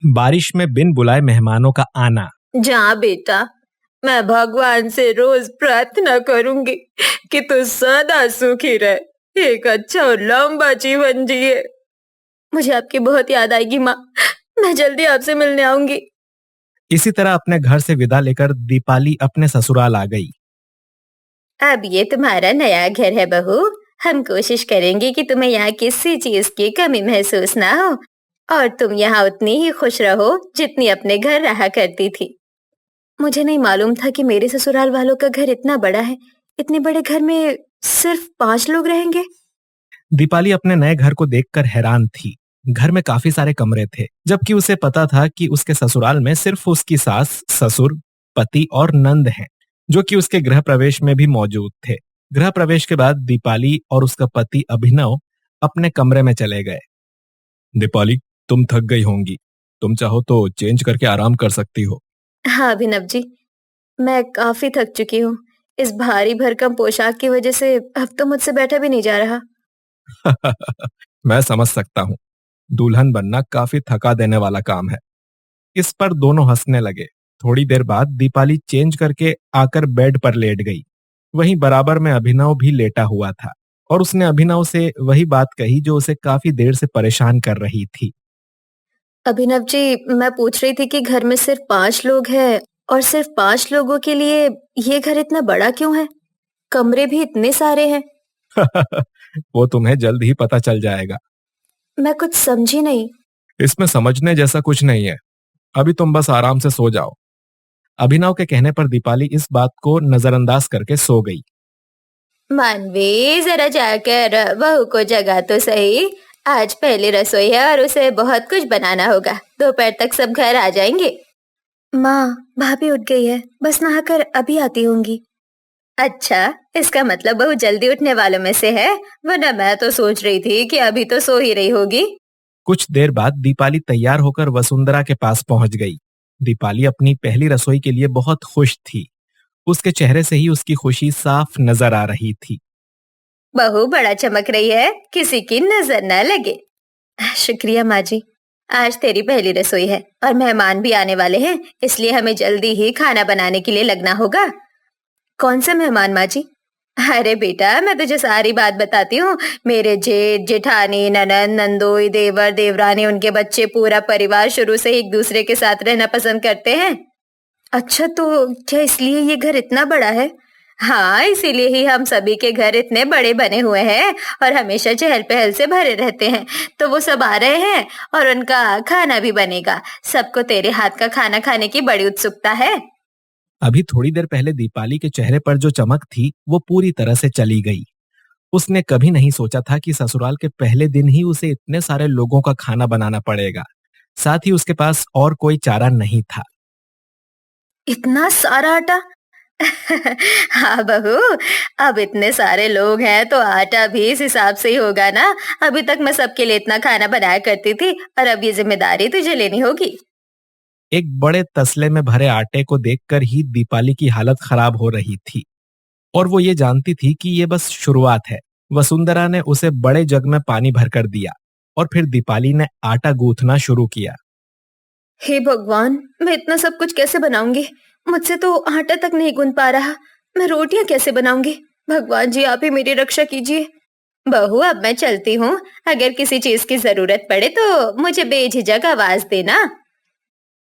बारिश में बिन बुलाए मेहमानों का आना। जा बेटा, मैं भगवान से रोज प्रार्थना करूंगी कि तू सदा सुखी रहे, एक अच्छा और लंबा जीवन जिए। मुझे आपकी बहुत याद आएगी माँ। मैं जल्दी आपसे मिलने आऊंगी। इसी तरह अपने घर से विदा लेकर दीपाली अपने ससुराल आ गई। अब ये तुम्हारा नया घर है बहू। हम कोशिश करेंगे कि तुम्हें यहाँ किसी चीज की कमी महसूस ना हो और तुम यहाँ उतनी ही खुश रहो जितनी अपने घर रहा करती थी। मुझे नहीं मालूम था कि मेरे ससुराल वालों का घर इतना बड़ा है। इतने बड़े घर में सिर्फ 5 लोग रहेंगे। दीपाली अपने नए घर को देखकर हैरान थी। घर में काफी सारे कमरे थे, जबकि उसे पता था कि उसके ससुराल में सिर्फ उसकी सास, ससुर, पति और नंद हैं, जो कि उसके गृह प्रवेश में भी मौजूद थे। गृह प्रवेश के बाद दीपाली और उसका पति अभिनव अपने कमरे में चले गए। दीपाली, तुम थक गई होंगी, तुम चाहो तो चेंज करके आराम कर सकती हो। हाँ अभिनव जी, मैं काफी थक चुकी हूँ। इस भारी भरकम पोशाक की वजह से अब तो मुझसे बैठा भी नहीं जा रहा। मैं समझ सकता हूँ, दुल्हन बनना काफी थका देने वाला काम है। इस पर दोनों हंसने लगे। थोड़ी देर बाद दीपाली चेंज करके आकर बेड पर लेट गई। वहीं बराबर में अभिनव भी लेटा हुआ था और उसने अभिनव से वही बात कही जो उसे काफी देर से परेशान कर रही थी। अभिनव जी, मैं पूछ रही थी कि घर में सिर्फ 5 लोग हैं और सिर्फ 5 लोगों के लिए ये घर इतना बड़ा क्यों है? कमरे भी इतने सारे हैं। वो तुम्हें जल्द ही पता चल जाएगा। मैं कुछ समझी नहीं। इसमें समझने जैसा कुछ नहीं है, अभी तुम बस आराम से सो जाओ। अभिनव के कहने पर दीपाली इस बात को नजरअंदाज करके सो गई। मानवी, जरा जाकर बहू को जगा तो सही। आज पहली रसोई है और उसे बहुत कुछ बनाना होगा। दोपहर तक सब घर आ जाएंगे। माँ, भाभी उठ गई है, बस नहाकर अभी आती होंगी। अच्छा, इसका मतलब बहू जल्दी उठने वालों में से है, वरना मैं तो सोच रही थी कि अभी तो सो ही रही होगी। कुछ देर बाद दीपाली तैयार होकर वसुंधरा के पास पहुंच गई। दीपाली अपनी पहली रसोई के लिए बहुत खुश थी। उसके चेहरे से ही उसकी खुशी साफ नजर आ रही थी। बहू बड़ा चमक रही है, किसी की नजर न लगे। शुक्रिया माँ जी। आज तेरी पहली रसोई है और मेहमान भी आने वाले हैं, इसलिए हमें जल्दी ही खाना बनाने के लिए लगना होगा। कौन से मेहमान माँ जी? अरे बेटा, मैं तुझे सारी बात बताती हूँ। मेरे जेठ, जेठानी, ननद, नंदोई, देवर, देवरानी, उनके बच्चे, पूरा परिवार शुरू से एक दूसरे के साथ रहना पसंद करते हैं। अच्छा, तो क्या इसलिए ये घर इतना बड़ा है? हाँ, इसीलिए ही हम सभी के घर इतने बड़े बने हुए हैं और हमेशा चहल पहल से भरे रहते हैं। तो वो सब आ रहे हैं और उनका खाना भी बनेगा। सबको तेरे हाथ का खाना खाने की बड़ी उत्सुकता है। अभी थोड़ी देर पहले दीपाली के चेहरे पर जो चमक थी वो पूरी तरह से चली गई। उसने कभी नहीं सोचा था कि ससुराल के पहले दिन ही उसे इतने सारे लोगों का खाना बनाना पड़ेगा। साथ ही उसके पास और कोई चारा नहीं था। इतना सारा आटा? हाँ बहू, अब इतने सारे लोग हैं तो आटा भी इस हिसाब से ही होगा ना। अभी तक मैं सबके लिए इतना खाना बनाया करती थी और अब ये जिम्मेदारी तुझे लेनी होगी। एक बड़े तसले में भरे आटे को देखकर ही दीपाली की हालत खराब हो रही थी और वो ये जानती थी कि ये बस शुरुआत है। वसुंधरा ने उसे बड़े जग में पानी भरकर दिया और फिर दीपाली ने आटा गूंथना शुरू किया। हे भगवान, मैं इतना सब कुछ कैसे बनाऊंगी? मुझसे तो आटा तक नहीं गूंथ पा रहा। मैं रोटियां कैसे बनाऊंगी? भगवान जी, आप ही मेरी रक्षा कीजिए। बहू, अब मैं चलती हूँ। अगर किसी चीज की जरूरत पड़े तो मुझे बेझिझक आवाज देना।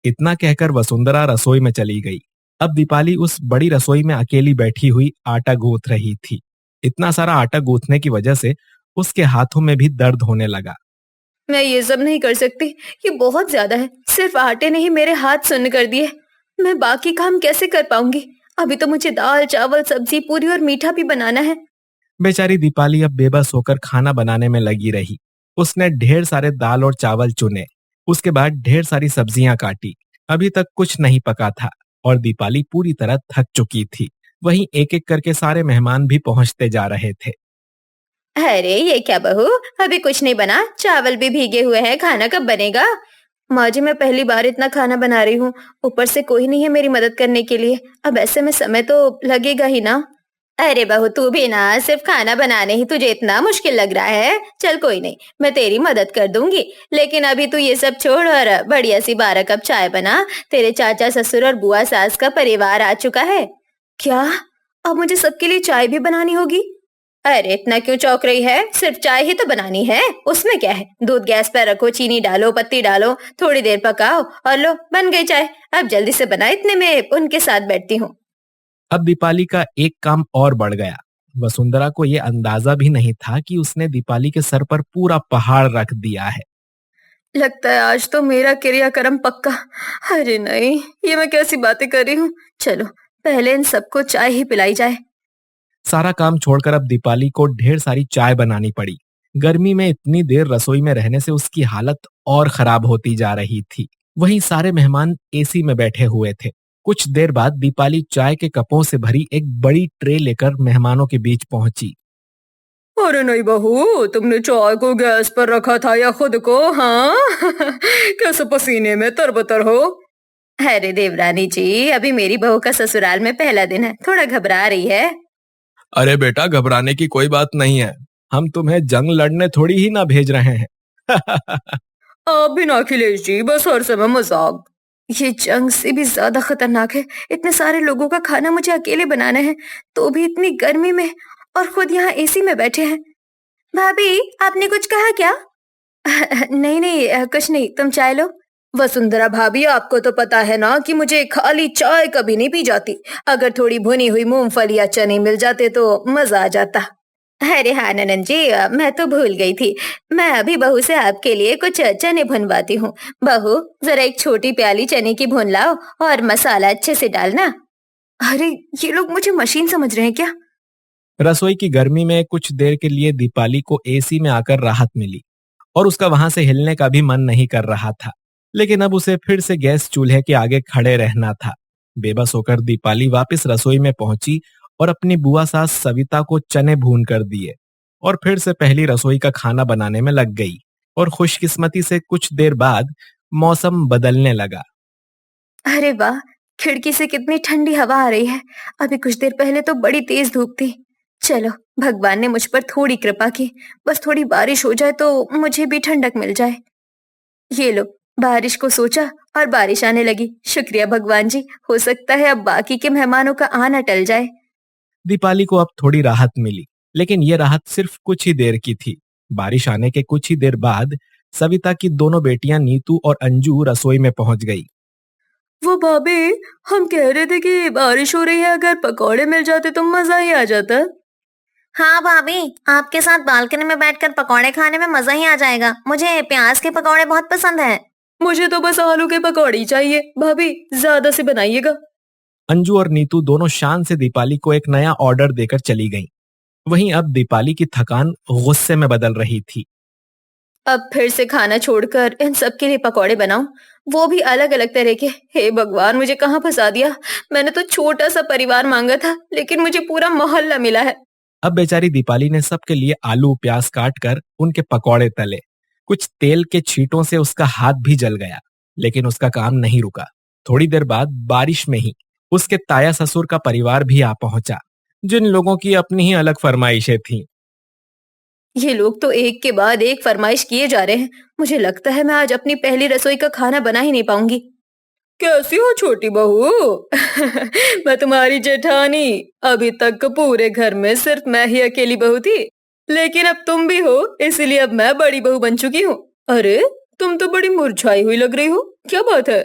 इतना कहकर वसुंधरा रसोई में चली गई। अब दीपाली उस बड़ी रसोई में अकेली बैठी हुई आटा गूंथ रही थी। इतना सारा आटा गूंथने की वजह से उसके हाथों में भी दर्द होने लगा। मैं ये सब नहीं कर सकती, ये बहुत ज्यादा है। सिर्फ आटे ने ही मेरे हाथ सुन्न कर दिए। मैं बाकी काम कैसे कर पाऊंगी? अभी तो मुझे दाल, चावल, सब्जी, पूरी और मीठा भी बनाना है। बेचारी दीपाली अब बेबस होकर खाना बनाने में लगी रही। उसने ढेर सारे दाल और चावल चुने, उसके बाद ढेर सारी सब्जियां काटी। अभी तक कुछ नहीं पका था और दीपाली पूरी तरह थक चुकी थी। वहीं एक एक करके सारे मेहमान भी पहुंचते जा रहे थे। अरे ये क्या बहू, अभी कुछ नहीं बना? चावल भी भीगे हुए हैं, खाना कब बनेगा? माँ जी, मैं पहली बार इतना खाना बना रही हूँ। ऊपर से कोई नहीं है मेरी मदद करने के लिए। अब ऐसे में समय तो लगेगा ही ना। अरे बहू, तू भी ना, सिर्फ खाना बनाने ही तुझे इतना मुश्किल लग रहा है। चल कोई नहीं, मैं तेरी मदद कर दूंगी। लेकिन अभी तू ये सब छोड़ और बढ़िया सी 12 कप चाय बना। तेरे चाचा ससुर और बुआ सास का परिवार आ चुका है। क्या? अब मुझे सबके लिए चाय भी बनानी होगी? अरे इतना क्यों चौंक रही है? सिर्फ चाय ही तो बनानी है, उसमें क्या है। दूध गैस पर रखो, चीनी डालो, पत्ती डालो, थोड़ी देर पकाओ और लो, बन गई चाय। अब जल्दी से बना, इतने में उनके साथ बैठती हूँ। अब दीपाली का एक काम और बढ़ गया। वसुंधरा को यह अंदाजा भी नहीं था कि उसने दीपाली के सर पर पूरा पहाड़ रख दिया है। लगता है आज तो मेरा क्रियाक्रम पक्का। अरे नहीं, ये मैं कैसी बातें कर रही हूँ। चलो पहले इन सबको चाय ही पिलाई जाए। सारा काम छोड़कर अब दीपाली को ढेर सारी चाय बनानी पड़ी। गर्मी में इतनी देर रसोई में रहने से उसकी हालत और खराब होती जा रही थी। वहीं सारे मेहमान एसी में बैठे हुए थे। कुछ देर बाद दीपाली चाय के कपों से भरी एक बड़ी ट्रे लेकर मेहमानों के बीच पहुंची। अरे नहीं बहू, तुमने चाय को गैस पर रखा था या खुद को? हाँ कैसे पसीने में तरबतर हो। अरे देवरानी जी, अभी मेरी बहू का ससुराल में पहला दिन है, थोड़ा घबरा रही है। अरे बेटा, घबराने की कोई बात नहीं है। हम तुम्हें जंग लड़ने थोड़ी ही ना भेज रहे हैं। आप भी ना अखिलेश जी, बस हर समय मजाक। ये जंग से भी ज्यादा खतरनाक है। इतने सारे लोगों का खाना मुझे अकेले बनाना है, तो भी इतनी गर्मी में, और खुद यहाँ एसी में बैठे हैं। भाभी, आपने कुछ कहा क्या? नहीं नहीं, कुछ नहीं, तुम चाय लो। वसुंधरा भाभी, आपको तो पता है ना कि मुझे खाली चाय कभी नहीं पी जाती। अगर थोड़ी भुनी हुई मूंगफली या चने मिल जाते तो मजा आ जाता। अरे हाँ ननन जी, मैं तो भूल गई थी। मैं अभी बहू से आपके लिए कुछ चने भुनवाती हूँ। बहू, जरा एक छोटी प्याली चने की भून लाओ और मसाला अच्छे से डालना। अरे ये लोग मुझे मशीन समझ रहे हैं क्या? रसोई की गर्मी में कुछ देर के लिए दीपाली को एसी में आकर राहत मिली और उसका वहां से हिलने का भी मन नहीं कर रहा था। लेकिन अब उसे फिर से गैस चूल्हे के आगे खड़े रहना था। बेबस होकर दीपाली वापस रसोई में पहुंची और अपनी बुआ सास सविता को चने भून कर दिए और फिर से पहली रसोई का खाना बनाने में लग गई। और खुशकिस्मती से कुछ देर बाद मौसम बदलने लगा। अरे वाह, खिड़की से कितनी ठंडी हवा आ रही है। अभी कुछ देर पहले तो बड़ी तेज धूप थी। चलो, भगवान ने मुझ पर थोड़ी कृपा की। बस थोड़ी बारिश हो जाए तो मुझे भी ठंडक मिल जाए। ये लो, बारिश को सोचा और बारिश आने लगी। शुक्रिया भगवान जी, हो सकता है अब बाकी के मेहमानों का आना टल जाए। दीपाली को अब थोड़ी राहत मिली, लेकिन ये राहत सिर्फ कुछ ही देर की थी। बारिश आने के कुछ ही देर बाद सविता की दोनों बेटियां नीतू और अंजू रसोई में पहुंच गई। वो भाभी, हम कह रहे थे कि बारिश हो रही है, अगर पकौड़े मिल जाते तो मजा ही आ जाता। हाँ भाभी, आपके साथ बालकनी में बैठकर पकौड़े खाने में मजा ही आ जाएगा। मुझे प्याज के पकौड़े बहुत पसंद है। मुझे तो बस आलू के पकौड़े ही चाहिए। भाभी, ज्यादा से बनाइएगा। अंजू और नीतू दोनों शान से दीपाली को एक नया ऑर्डर देकर चली गईं। वहीं अब दीपाली की थकान गुस्से में बदल रही थी। अब फिर से खाना छोड़कर इन सबके लिए पकौड़े बनाऊं, वो भी अलग अलग तरह के। हे भगवान, मुझे कहाँ फंसा दिया। मैंने तो छोटा सा परिवार मांगा था, लेकिन मुझे पूरा मोहल्ला मिला है। अब बेचारी दीपाली ने सबके लिए आलू प्याज काट कर उनके पकौड़े तले। कुछ तेल के छींटों से उसका हाथ भी जल गया, लेकिन उसका काम नहीं रुका। थोड़ी देर बाद बारिश में ही उसके ताया ससुर का परिवार भी आ पहुंचा, जिन लोगों की अपनी ही अलग फरमाइशें थीं। ये लोग तो एक के बाद एक फरमाइश किए जा रहे हैं। मुझे लगता है मैं आज अपनी पहली रसोई का खाना बना ही नहीं पाऊंगी। कैसी हो छोटी बहू? मैं तुम्हारी जेठानी। अभी तक पूरे घर में सिर्फ मैं ही अकेली बहू थी, लेकिन अब तुम भी हो, इसलिए अब मैं बड़ी बहू बन चुकी हूँ। अरे, तुम तो बड़ी मुरझाई हुई लग रही हो, क्या बात है?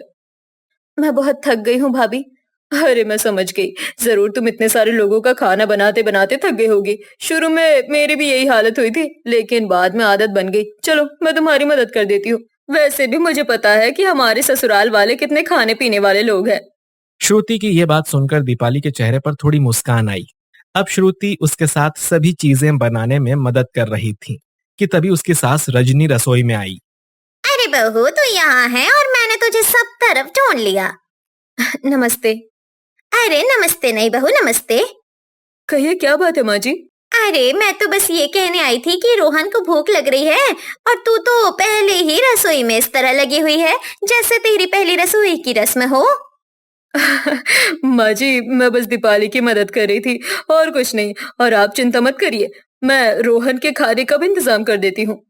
मैं बहुत थक गई हूँ भाभी। अरे मैं समझ गई, जरूर तुम इतने सारे लोगों का खाना बनाते बनाते थक गई होगी। शुरू में मेरी भी यही हालत हुई थी, लेकिन बाद में आदत बन गई। चलो, मैं तुम्हारी मदद कर देती हूँ। वैसे भी मुझे पता है कि हमारे ससुराल वाले कितने खाने पीने वाले लोग हैं। श्रुति की यह बात सुनकर दीपाली के चेहरे पर थोड़ी मुस्कान आई। अब श्रुति उसके साथ सभी चीजें बनाने में मदद कर रही थी कि तभी उसकी सास रजनी रसोई में आई। अरे बहू, तू यहाँ है और मैंने तुझे सब तरफ ढूंढ लिया। नमस्ते। अरे नमस्ते नहीं बहू, नमस्ते। कहिए, क्या बात है माँ जी? अरे मैं तो बस ये कहने आई थी कि रोहन को भूख लग रही है, और तू तो पहले ही रसोई में इस तरह लगी हुई है जैसे तेरी पहली रसोई की रस्म हो। माँ जी, मैं बस दीपाली की मदद कर रही थी और कुछ नहीं। और आप चिंता मत करिए, मैं रोहन के खाने का भी इंतजाम कर देती हूँ।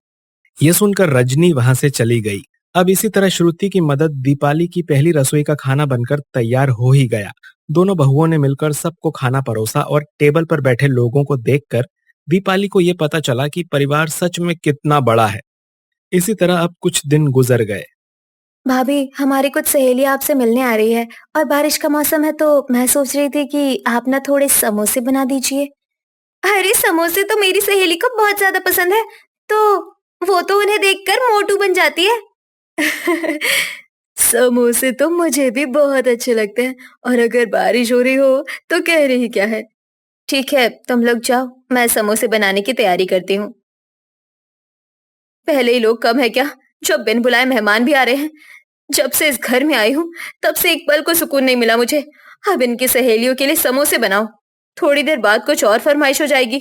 ये सुनकर रजनी वहां से चली गई। अब इसी तरह श्रुति की मदद दीपाली की पहली रसोई का खाना बनकर तैयार हो ही गया। दोनों बहुओं ने मिलकर सबको खाना परोसा और टेबल पर बैठे लोगों को देखकर दीपाली को ये पता चला कि परिवार सच में कितना बड़ा है। इसी तरह अब कुछ दिन गुजर गए। भाभी, हमारी कुछ सहेली आपसे मिलने आ रही है और बारिश का मौसम है तो मैं सोच रही थी कि आप ना थोड़े समोसे बना दीजिए। अरे समोसे तो मेरी सहेली को बहुत ज्यादा पसंद है, तो वो तो उन्हें देखकर मोटू बन जाती है। समोसे तो मुझे भी बहुत अच्छे लगते हैं और अगर बारिश हो रही हो तो कह रही क्या है। ठीक है, तुम लोग जाओ, मैं समोसे बनाने की तैयारी करती हूँ। पहले ही लोग कम है क्या, जब बिन बुलाए मेहमान भी आ रहे हैं। जब से इस घर में आई हूँ तब से एक पल को सुकून नहीं मिला मुझे। अब इनकी सहेलियों के लिए समोसे बनाओ, थोड़ी देर बाद कुछ और फरमाइश हो जाएगी।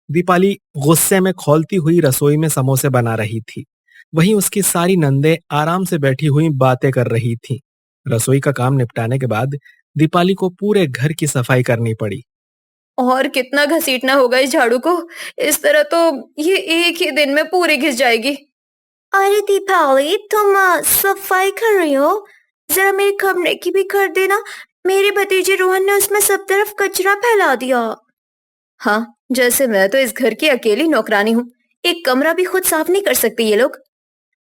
दीपाली गुस्से में खौलती हुई रसोई में समोसे बना रही थी। वहीं उसकी सारी नंदें आराम से बैठी हुई बातें कर रही थीं। रसोई का काम निपटाने के बाद दीपाली को पूरे घर की सफाई करनी पड़ी। और कितना घसीटना होगा इस झाड़ू को, इस तरह तो ये एक ही दिन में पूरी घिस जाएगी। अरे दीपाली, तुम सफाई कर रही हो? जरा मेरे कमरे की भी कर देना। मेरे भतीजे रोहन ने उसमें सब तरफ कचरा फैला दिया। हाँ, जैसे मैं तो इस घर की अकेली नौकरानी हूँ, एक कमरा भी खुद साफ नहीं कर सकते ये लोग।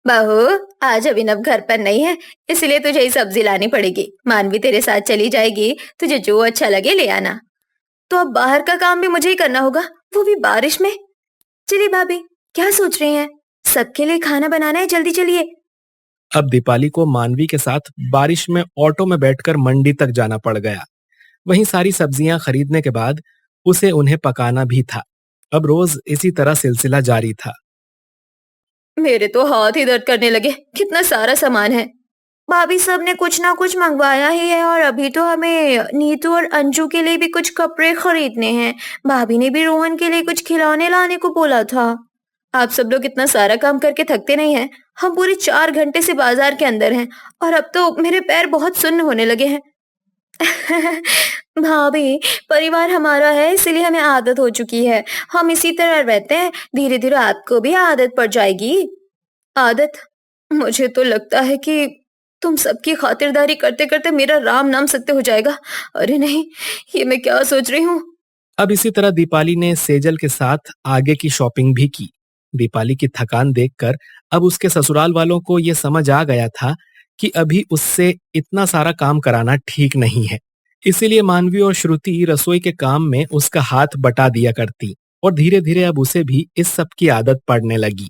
बहू, आज अभिनव घर पर नहीं है, इसलिए तुझे ही सब्जी लानी पड़ेगी। मानवी तेरे साथ चली जाएगी, तुझे जो अच्छा लगे ले आना। तो अब बाहर का काम भी मुझे ही करना होगा, वो भी बारिश में। चलिए भाभी, क्या सोच रही हैं? सबके लिए खाना बनाना है, जल्दी चलिए। अब दीपाली को मानवी के साथ बारिश में ऑटो में बैठकर मंडी तक जाना पड़ गया। वहीं सारी सब्जियां खरीदने के बाद उसे उन्हें पकाना भी था। अब रोज इसी तरह सिलसिला जारी था। मेरे तो हाथ ही दर्द करने लगे, कितना सारा सामान है। भाभी, सब ने कुछ ना कुछ मंगवाया ही है और अभी तो हमें नीतू और अंजू के लिए भी कुछ कपड़े खरीदने हैं। भाभी ने भी रोहन के लिए कुछ खिलौने लाने को बोला था। आप सब लोग इतना सारा काम करके थकते नहीं हैं? हम पूरे 4 घंटे से बाजार के अंदर हैं और अब तो मेरे पैर बहुत सुन्न होने लगे हैं। भाभी, परिवार हमारा है इसलिए हमें आदत हो चुकी है। हम इसी तरह रहते हैं, धीरे धीरे आपको भी आदत पड़ जाएगी। आदत? मुझे तो लगता है कि तुम सबकी खातिरदारी करते करते मेरा राम नाम सत्य हो जाएगा। अरे नहीं, ये मैं क्या सोच रही हूँ। अब इसी तरह दीपाली ने सेजल के साथ आगे की शॉपिंग भी की। दीपाली की थकान देखकर अब उसके ससुराल वालों को यह समझ आ गया था कि अभी उससे इतना सारा काम कराना ठीक नहीं है। इसीलिए मानवी और श्रुति रसोई के काम में उसका हाथ बटा दिया करती और धीरे धीरे अब उसे भी इस सब की आदत पड़ने लगी।